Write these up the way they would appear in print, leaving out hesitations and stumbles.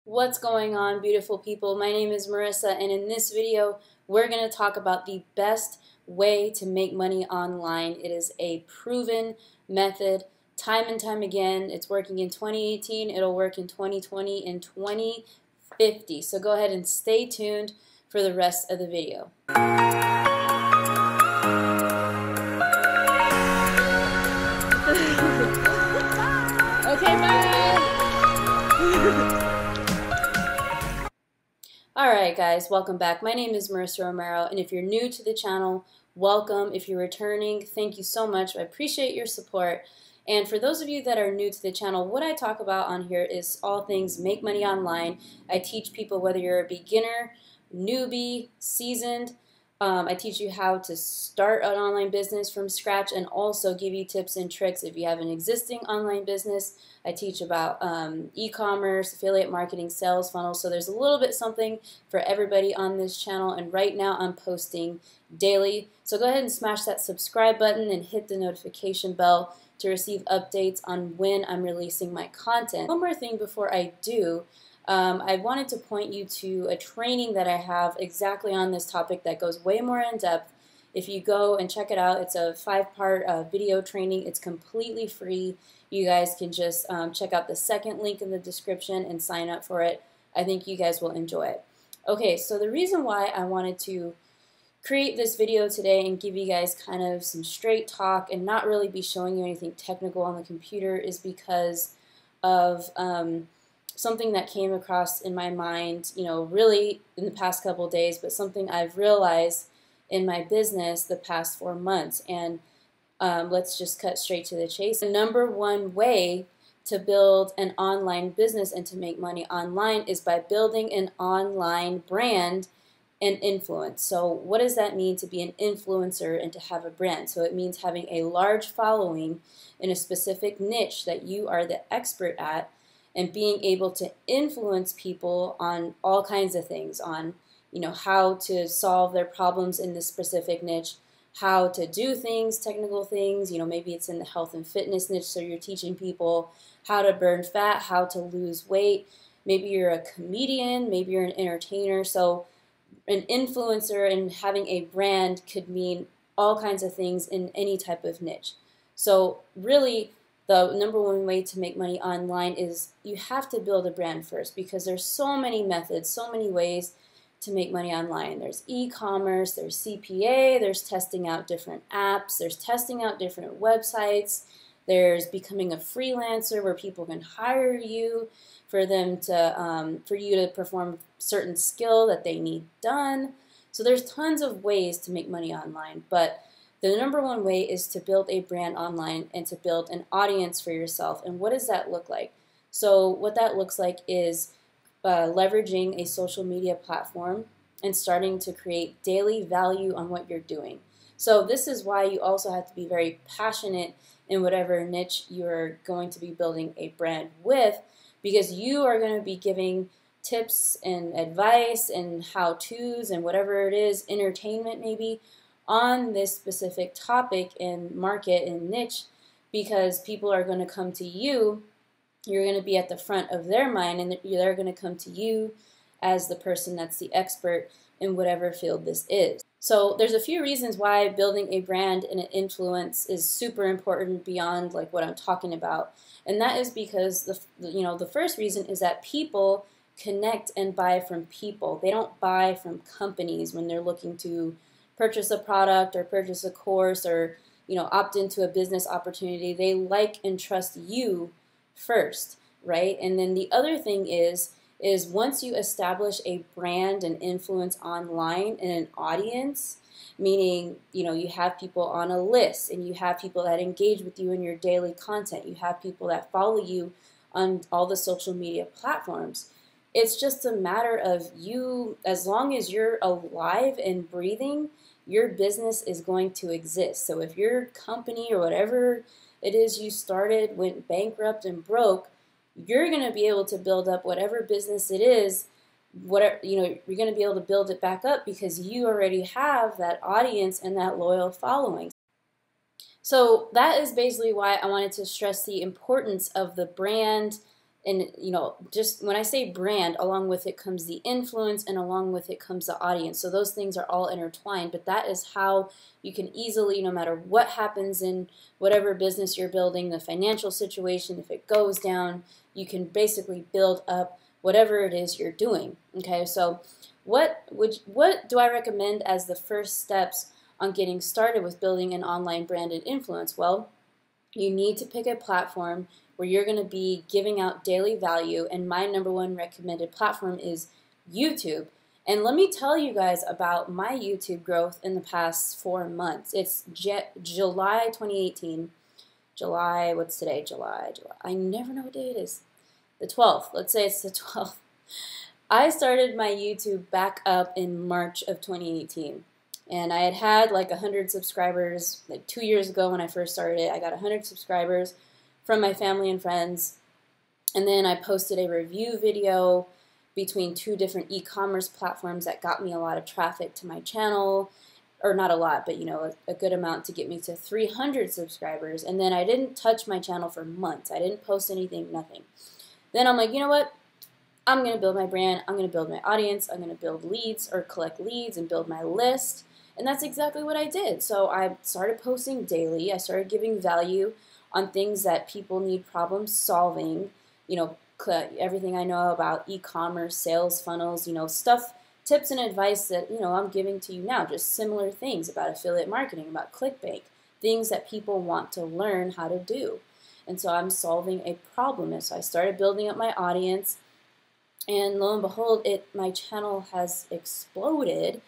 What's going on, beautiful people? My name is Marissa, and in this video we're going to talk about the best way to make money online. It is a proven method time and time again. It's working in 2018, it'll work in 2020 and 2050. So go ahead and stay tuned for the rest of the video. Okay, bye! Alright guys, welcome back. My name is Marissa Romero, and if you're new to the channel, welcome. If you're returning, thank you so much. I appreciate your support. And for those of you that are new to the channel, what I talk about on here is all things make money online. I teach people whether you're a beginner, newbie, seasoned. I teach you how to start an online business from scratch and also give you tips and tricks if you have an existing online business. I teach about e-commerce, affiliate marketing, sales funnels. So there's a little bit something for everybody on this channel. And right now I'm posting daily. So go ahead and smash that subscribe button and hit the notification bell to receive updates on when I'm releasing my content. One more thing before I do. I wanted to point you to a training that I have exactly on this topic that goes way more in depth. If you go and check it out, it's a 5-part video training. It's completely free. You guys can just check out the second link in the description and sign up for it. I think you guys will enjoy it. Okay, so the reason why I wanted to create this video today and give you guys kind of some straight talk and not really be showing you anything technical on the computer is because of something that came across in my mind, really in the past couple of days, but something I've realized in my business the past 4 months. And let's just cut straight to the chase. The number one way to build an online business and to make money online is by building an online brand and influence. So what does that mean to be an influencer and to have a brand? So it means having a large following in a specific niche that you are the expert at, and being able to influence people on all kinds of things, on how to solve their problems in this specific niche, how to do things, technical things, maybe it's in the health and fitness niche, so you're teaching people how to burn fat, how to lose weight. Maybe you're a comedian, maybe you're an entertainer. So an influencer and having a brand could mean all kinds of things in any type of niche. So really, the number one way to make money online is you have to build a brand first, because there's so many methods, so many ways to make money online. There's e-commerce, there's CPA, there's testing out different apps, there's testing out different websites, there's becoming a freelancer where people can hire you for them to for you to perform certain skill that they need done. So there's tons of ways to make money online, but the number one way is to build a brand online and to build an audience for yourself. And what does that look like? So what that looks like is leveraging a social media platform and starting to create daily value on what you're doing. So this is why you also have to be very passionate in whatever niche you're going to be building a brand with, because you are going to be giving tips and advice and how-tos and whatever it is, entertainment maybe, on this specific topic and market and niche, because people are going to come to you. You're going to be at the front of their mind, and they're going to come to you as the person that's the expert in whatever field this is. So there's a few reasons why building a brand and an influence is super important beyond like what I'm talking about. And that is because the first reason is that people connect and buy from people. They don't buy from companies when they're looking to purchase a product or purchase a course or opt into a business opportunity. They like and trust you first, right? And then the other thing is once you establish a brand and influence online and an audience, meaning you have people on a list and you have people that engage with you in your daily content, you have people that follow you on all the social media platforms. It's just a matter of you, as long as you're alive and breathing, your business is going to exist. So if your company or whatever it is you started went bankrupt and broke, you're going to be able to build up whatever business it is. You're going to be able to build it back up because you already have that audience and that loyal following. So that is basically why I wanted to stress the importance of the brand And just when I say brand, along with it comes the influence, and along with it comes the audience. So those things are all intertwined, but that is how you can easily, no matter what happens in whatever business you're building, the financial situation, if it goes down, you can basically build up whatever it is you're doing. Okay, so what do I recommend as the first steps on getting started with building an online brand and influence? Well, you need to pick a platform where you're going to be giving out daily value, and my number one recommended platform is YouTube. And let me tell you guys about my YouTube growth in the past 4 months. It's July 2018. July, what's today? July. I never know what day it is. The 12th. Let's say it's the 12th. I started my YouTube back up in March of 2018. And I had like 100 subscribers like 2 years ago when I first started it. I got 100 subscribers from my family and friends. And then I posted a review video between 2 different e-commerce platforms that got me a lot of traffic to my channel. Or not a lot, but a good amount to get me to 300 subscribers. And then I didn't touch my channel for months. I didn't post anything, nothing. Then I'm like, you know what? I'm going to build my brand. I'm going to build my audience. I'm going to build leads or collect leads and build my list. And that's exactly what I did. So I started posting daily. I started giving value on things that people need problem solving. Everything I know about e-commerce, sales funnels, stuff, tips and advice that, I'm giving to you now. Just similar things about affiliate marketing, about ClickBank, things that people want to learn how to do. And so I'm solving a problem. And so I started building up my audience. And lo and behold, my channel has exploded.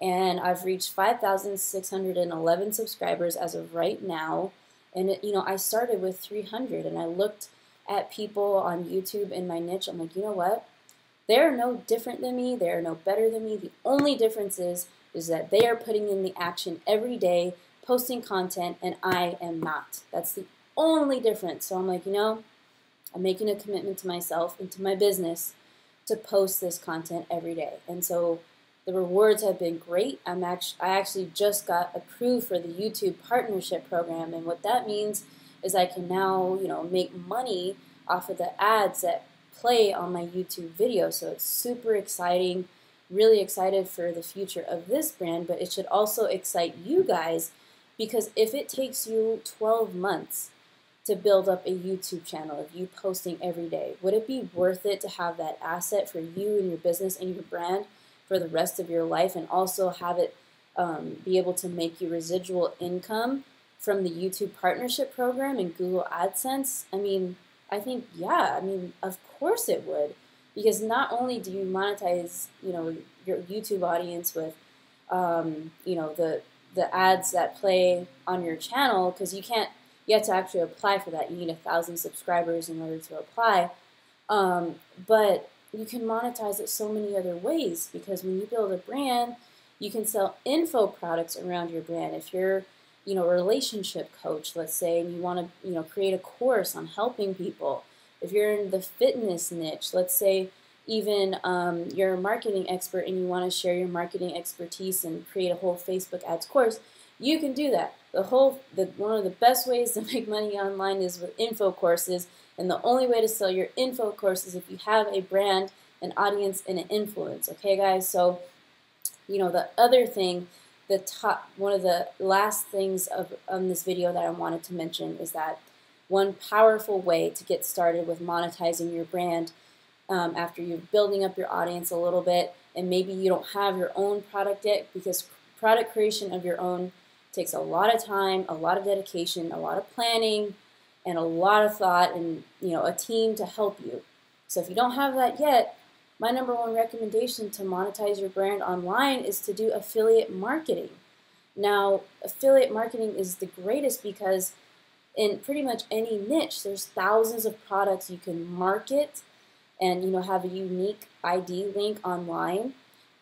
And I've reached 5,611 subscribers as of right now. And I started with 300, and I looked at people on YouTube in my niche. I'm like, you know what? They're no different than me. They are no better than me. The only difference is that they are putting in the action every day, posting content, and I am not. That's the only difference. So I'm like, I'm making a commitment to myself and to my business to post this content every day. And so the rewards have been great. I actually just got approved for the YouTube partnership program, and what that means is I can now, make money off of the ads that play on my YouTube video. So it's super exciting. Really excited for the future of this brand, but it should also excite you guys, because if it takes you 12 months to build up a YouTube channel of you posting every day, would it be worth it to have that asset for you and your business and your brand for the rest of your life, and also have it be able to make you residual income from the YouTube partnership program and Google AdSense? I think, yeah, of course it would, because not only do you monetize, your YouTube audience with, the ads that play on your channel, because you have to actually apply for that. You need 1,000 subscribers in order to apply, but you can monetize it so many other ways, because when you build a brand, you can sell info products around your brand. If you're, a relationship coach, let's say, and you want to, create a course on helping people. If you're in the fitness niche, let's say even you're a marketing expert and you want to share your marketing expertise and create a whole Facebook ads course, you can do that. One of the best ways to make money online is with info courses. And the only way to sell your info course is if you have a brand, an audience, and an influence. Okay, guys? So, the other thing, one of the last things on this video that I wanted to mention is that one powerful way to get started with monetizing your brand after you're building up your audience a little bit, and maybe you don't have your own product yet, because product creation of your own takes a lot of time, a lot of dedication, a lot of planning, and a lot of thought, and a team to help you. So if you don't have that yet, my number one recommendation to monetize your brand online is to do affiliate marketing. Now, affiliate marketing is the greatest because in pretty much any niche, there's thousands of products you can market and have a unique ID link online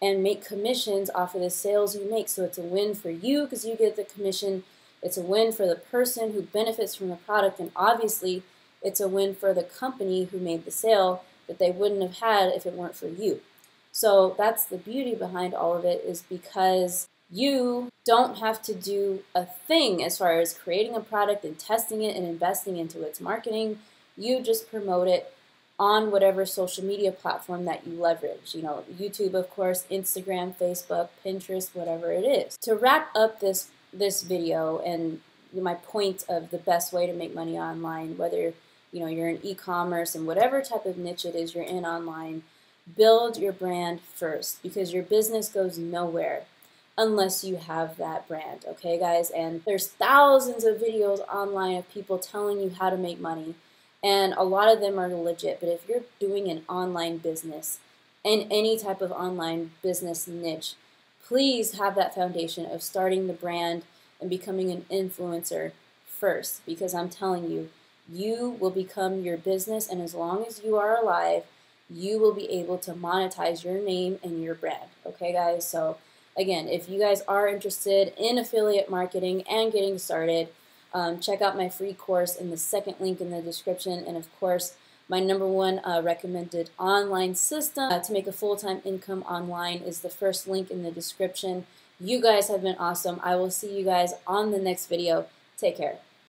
and make commissions off of the sales you make. So it's a win for you because you get the commission. It's a win for the person who benefits from the product, and obviously it's a win for the company who made the sale that they wouldn't have had if it weren't for you. So that's the beauty behind all of it, is because you don't have to do a thing as far as creating a product and testing it and investing into its marketing. You just promote it on whatever social media platform that you leverage. You know, YouTube, of course, Instagram, Facebook, Pinterest, whatever it is. To wrap up this video and my point of the best way to make money online, whether you're in e-commerce and whatever type of niche it is you're in online, build your brand first, because your business goes nowhere unless you have that brand, okay guys? And there's thousands of videos online of people telling you how to make money, and a lot of them are legit. But if you're doing an online business and any type of online business niche, please have that foundation of starting the brand and becoming an influencer first, because I'm telling you, you will become your business, and as long as you are alive, you will be able to monetize your name and your brand, okay guys? So again, if you guys are interested in affiliate marketing and getting started, check out my free course in the second link in the description, and of course my #1 recommended online system to make a full-time income online is the first link in the description. You guys have been awesome. I will see you guys on the next video. Take care.